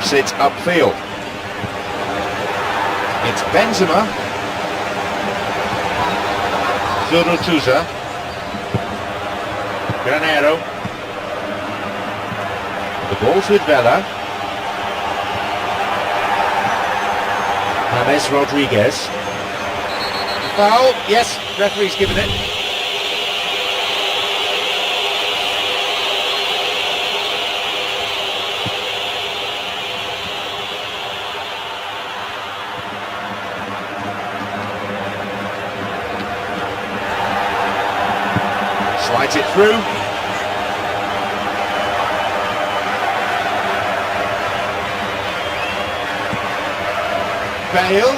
drops it upfield. It's Benzema. Zurutuza. Granero. The ball's with Vela. James Rodriguez. Foul, yes, referee's given it. Slides it through. Bale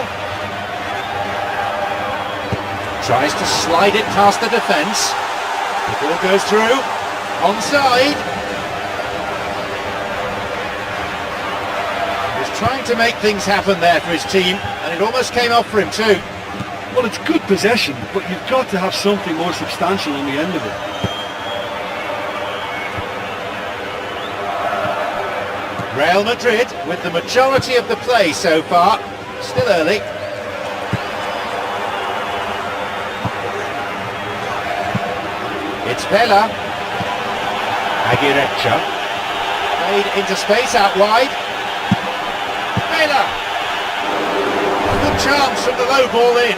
tries to slide it past the defence. The ball goes through. Onside. He's trying to make things happen there for his team, and it almost came off for him too. Well, it's good possession, but you've got to have something more substantial on the end of it. Real Madrid with the majority of the play so far. Still early. It's Vela. Igrao. Made into space out wide. Vela. Good chance from the low ball in.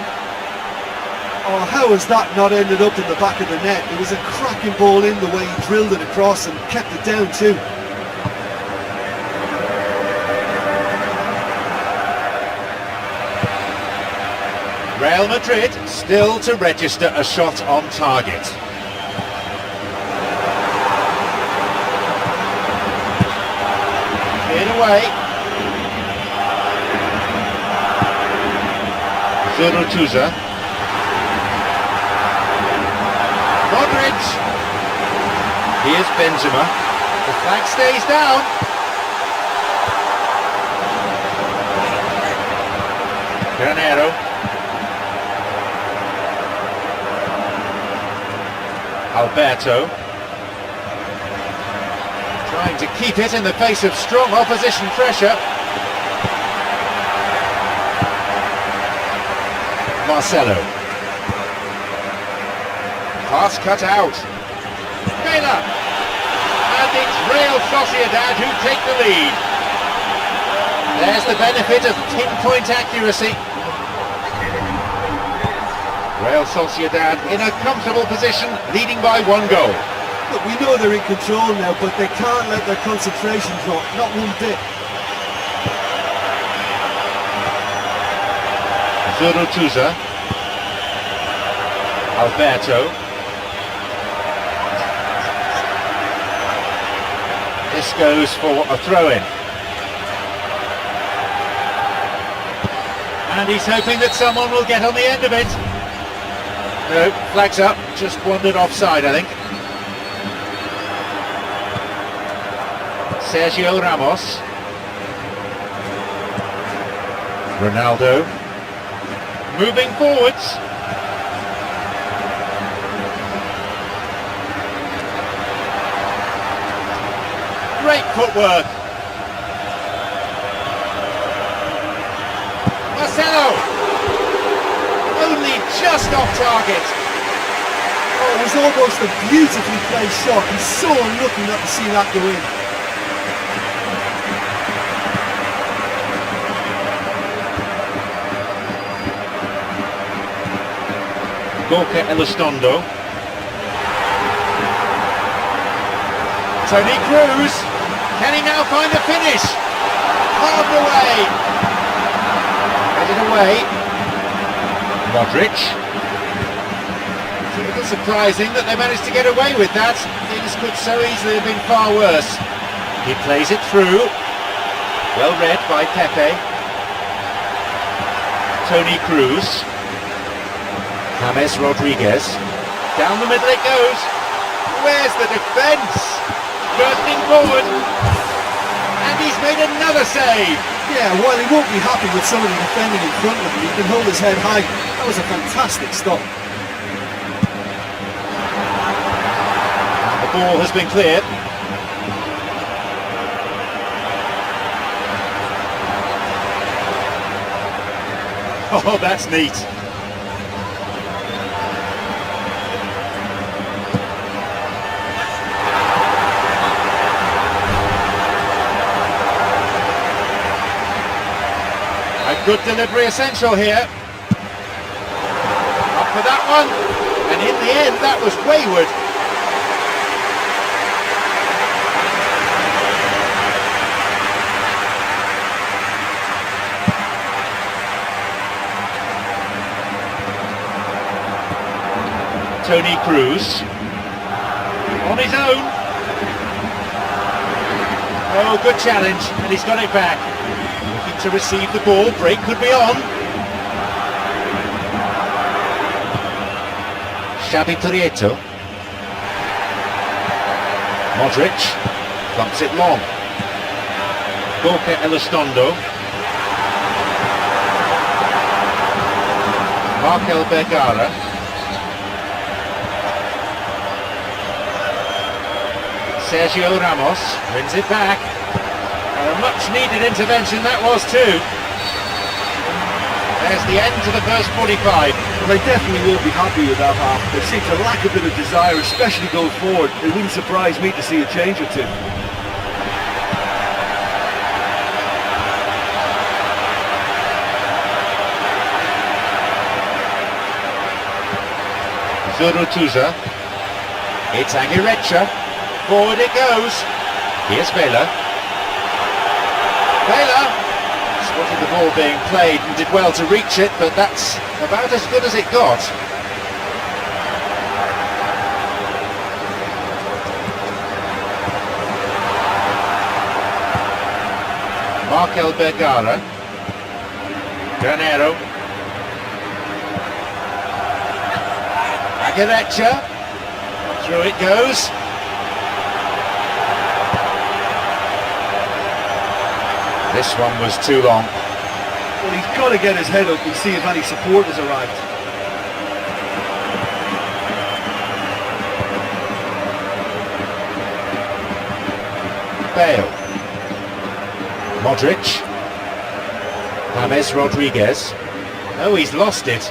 Oh, how has that not ended up in the back of the net? It was a cracking ball in the way he drilled it across and kept it down too. Real Madrid still to register a shot on target. Cleared away. Zurutuza. Modric. Here's Benzema. The flag stays down. Granero. Alberto. Trying to keep it in the face of strong opposition pressure. Marcelo. Pass cut out. Vela. And it's Real Sociedad who take the lead. There's the benefit of pinpoint accuracy. Real Sociedad in a comfortable position, leading by 1 goal. Look, we know they're in control now, but they can't let their concentration drop, not one bit. Zurutuza. Alberto. This goes for a throw-in. And he's hoping that someone will get on the end of it. No, flags up, just wandered offside, I think. Sergio Ramos. Ronaldo. Moving forwards. Great footwork. Marcelo. Only just off target. Oh, it was almost a beautifully placed shot. He's so unlucky not to see that go in. Gorka Elizondo. Toni Kroos. Can he now find a finish? Carved away. Headed away. Modric. It's a little surprising that they managed to get away with that. Things could so easily have been far worse. He plays it through. Well read by Pepe. Toni Kroos. James Rodriguez. Down the middle it goes. Where's the defence? Burning forward. And he's made another save. Yeah, while he won't be happy with some of the defending in front of him, he can hold his head high. That was a fantastic stop. The ball has been cleared. Oh, that's neat. A good delivery essential here. Up for that one. And in the end, that was wayward. Tony Cruz on his own. Oh, good challenge, and he's got it back. Looking to receive the ball, break could be on. Xavi Prieto. Modric clumps it long. Gorka Elizondo. Markel Bergara. Sergio Ramos wins it back. A much needed intervention that was too. There's the end to the first 45. Well, they definitely won't be happy with that half. There seems to lack a bit of desire, especially going forward. It wouldn't surprise me to see a change or two. Zurutuza. It's Aguirrecha. Forward it goes. Here's Vela. Vela spotted the ball being played and did well to reach it, but that's about as good as it got. Markel Bergara. Granero. Aguirrecha. Through it goes. This one was too long. Well, he's got to get his head up and see if any support has arrived. Bale. Modric. James Rodriguez. Oh, he's lost it.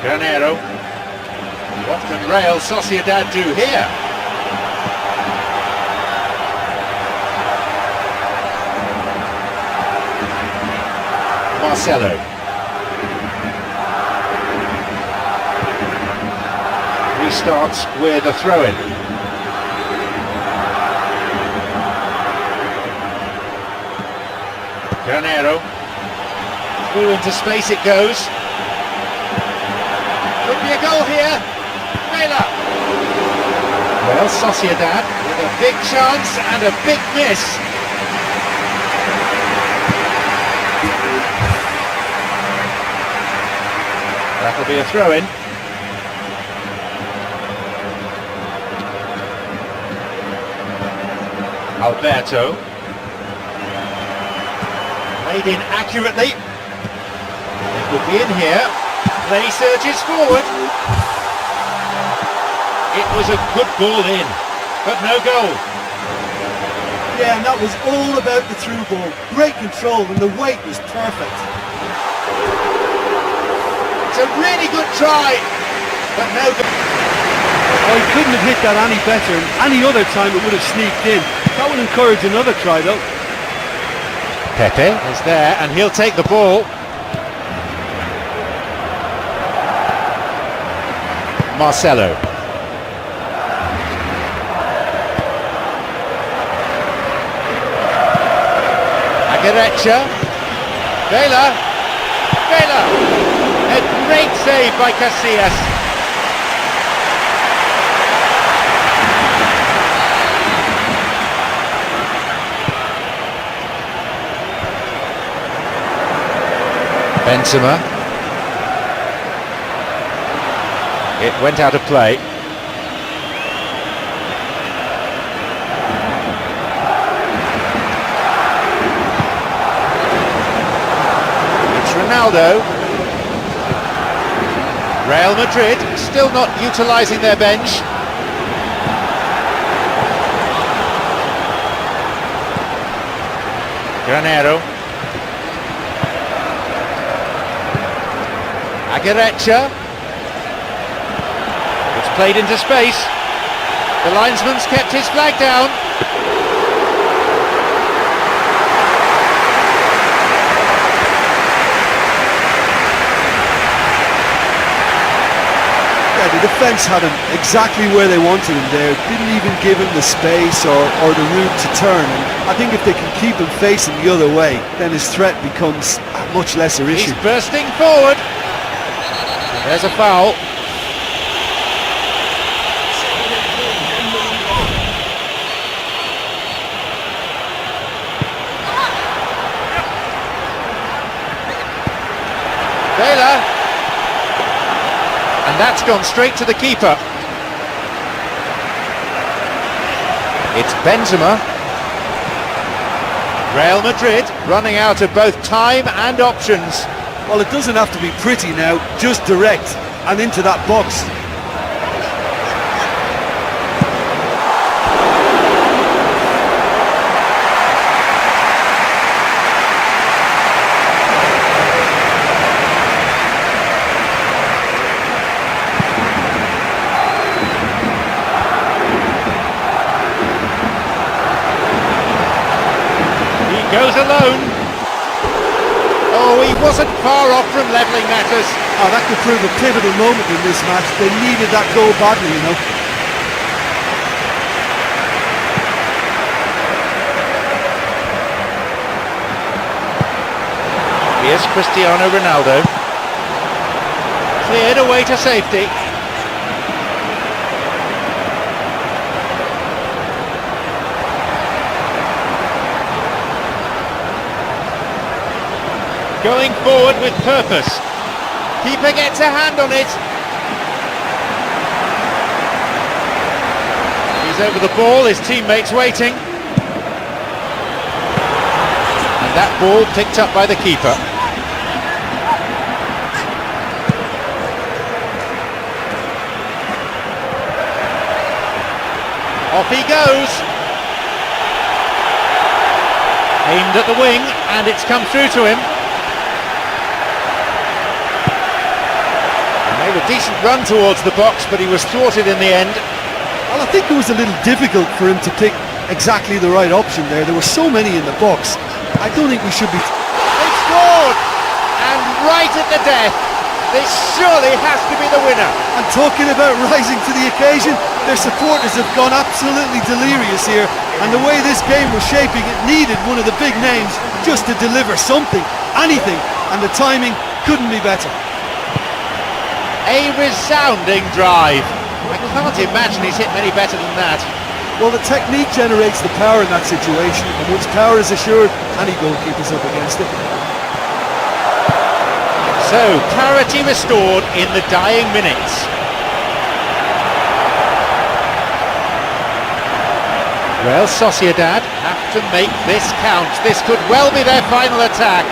Granero. What can Real Sociedad do here? Marcelo. Restarts with a throw-in. Granero. Through into space it goes. Could be a goal here. Vela. Real Sociedad with a big chance and a big miss. That'll be a throw-in. Alberto. Played in accurately. It could be in here. Play surges forward. It was a good ball in, but no goal. Yeah, and that was all about the through ball. Great control, and the weight was perfect. It's a really good try, but no goal. Oh, he couldn't have hit that any better. Any other time it would have sneaked in. That would encourage another try though. Pepe is there and he'll take the ball. Marcelo. Aguirrecha. Vela. Vela. A great save by Casillas. Benzema. It went out of play. It's Ronaldo. Real Madrid still not utilising their bench. Granero. Agarecha. It's played into space. The linesman's kept his flag down. Yeah, the defence had him exactly where they wanted him there. Didn't even give him the space or the room to turn. And I think if they can keep him facing the other way, then his threat becomes a much lesser issue. He's bursting forward. There's a foul. Vela. And that's gone straight to the keeper. It's Benzema. Real Madrid running out of both time and options. Well, it doesn't have to be pretty now, just direct and into that box. Goes alone. Oh, he wasn't far off from levelling matters. Oh, that could prove a pivotal moment in this match. They needed that goal badly, you know. Here's Cristiano Ronaldo. Cleared away to safety. Going forward with purpose. Keeper gets a hand on it. He's over the ball, his teammates waiting. And that ball picked up by the keeper. Off he goes. Aimed at the wing, and it's come through to him. A decent run towards the box, but he was thwarted in the end. Well, I think it was a little difficult for him to pick exactly the right option there. There were so many in the box. I don't think we should be... They've scored! And right at the death. This surely has to be the winner. And talking about rising to the occasion, their supporters have gone absolutely delirious here. And the way this game was shaping, it needed one of the big names just to deliver something, anything. And the timing couldn't be better. A resounding drive. I can't imagine he's hit many better than that. Well, the technique generates the power in that situation, and once power is assured, any goalkeeper's up against it. So, parity restored in the dying minutes. Real Sociedad have to make this count. This could well be their final attack.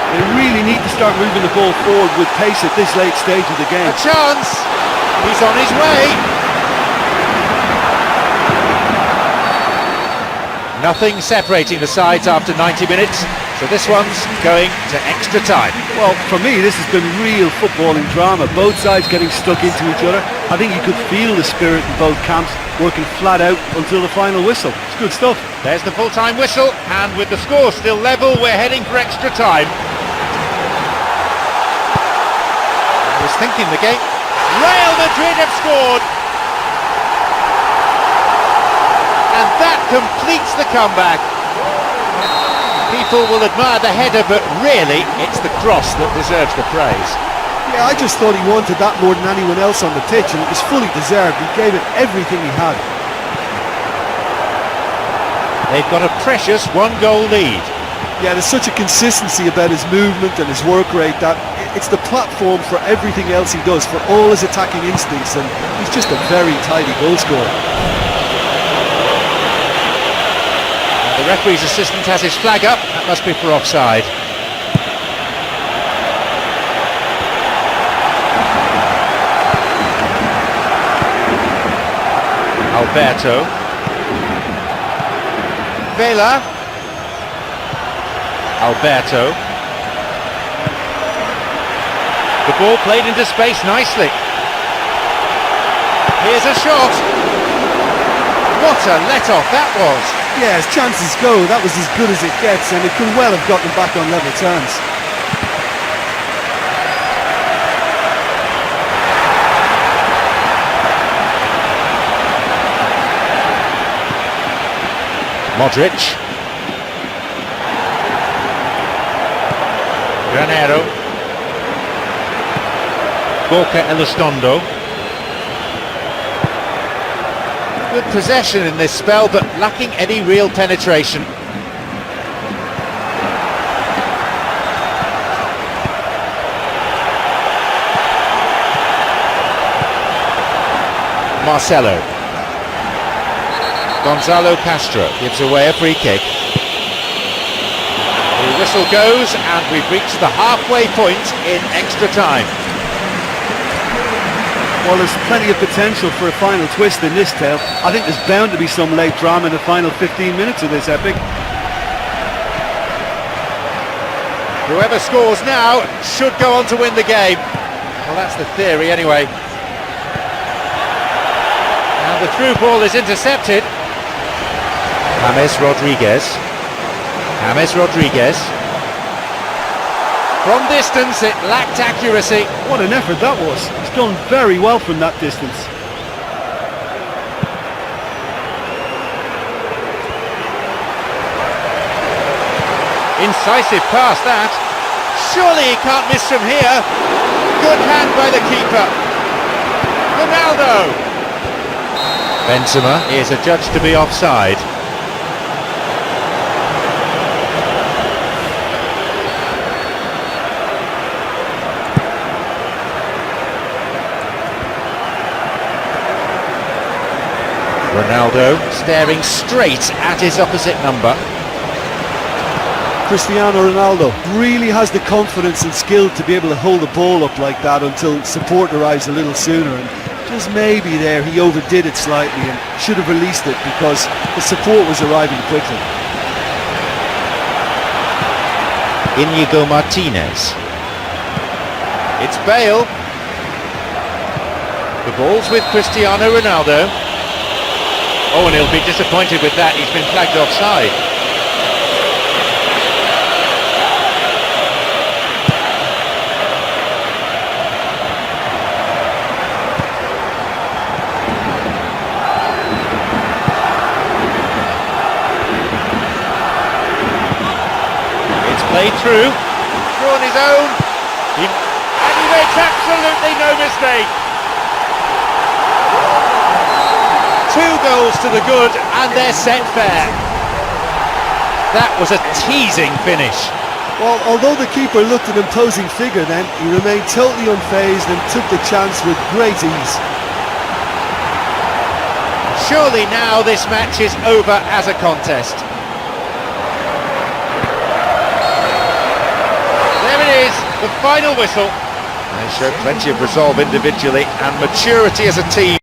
They really need to start moving the ball forward with pace at this late stage of the game. A chance! He's on his way! Nothing separating the sides after 90 minutes, so this one's going to extra time. Well, for me, this has been real footballing drama. Both sides getting stuck into each other. I think you could feel the spirit in both camps, working flat out until the final whistle. It's good stuff. There's the full-time whistle, and with the score still level, we're heading for extra time. I was thinking the game. Real Madrid have scored! And that completes the comeback. People will admire the header, but really, it's the cross that deserves the praise. Yeah, I just thought he wanted that more than anyone else on the pitch, and it was fully deserved. He gave it everything he had. They've got a precious one-goal lead. Yeah, there's such a consistency about his movement and his work rate that it's the platform for everything else he does, for all his attacking instincts, and he's just a very tidy goal scorer. The referee's assistant has his flag up. That must be for offside. Alberto. Vela. Alberto. The ball played into space nicely. Here's a shot. What a let-off that was. Yeah, as chances go, that was as good as it gets, and it could well have gotten back on level terms. Modric. Granero. Gorka Elizondo. Good possession in this spell, but lacking any real penetration. Marcelo. Gonzalo Castro gives away a free kick. The whistle goes and we've reached the halfway point in extra time. Well, there's plenty of potential for a final twist in this tale. I think there's bound to be some late drama in the final 15 minutes of this epic. Whoever scores now should go on to win the game. Well, that's the theory anyway. And the through ball is intercepted. James Rodriguez. James Rodriguez. From distance, it lacked accuracy. What an effort that was. He's done very well from that distance. Incisive pass that. Surely he can't miss from here. Good hand by the keeper. Ronaldo. Benzema is adjudged to be offside. Ronaldo staring straight at his opposite number. Cristiano Ronaldo really has the confidence and skill to be able to hold the ball up like that until support arrives a little sooner, and just maybe there he overdid it slightly and should have released it because the support was arriving quickly. Inigo Martinez. It's Bale. The ball's with Cristiano Ronaldo. Oh, and he'll be disappointed with that. He's been flagged offside. It's played through. Drawn his own. And he makes absolutely no mistake. 2 goals to the good, and they're set fair. That was a teasing finish. Well, although the keeper looked an imposing figure then, he remained totally unfazed and took the chance with great ease. Surely now this match is over as a contest. There it is, the final whistle. They showed plenty of resolve individually and maturity as a team.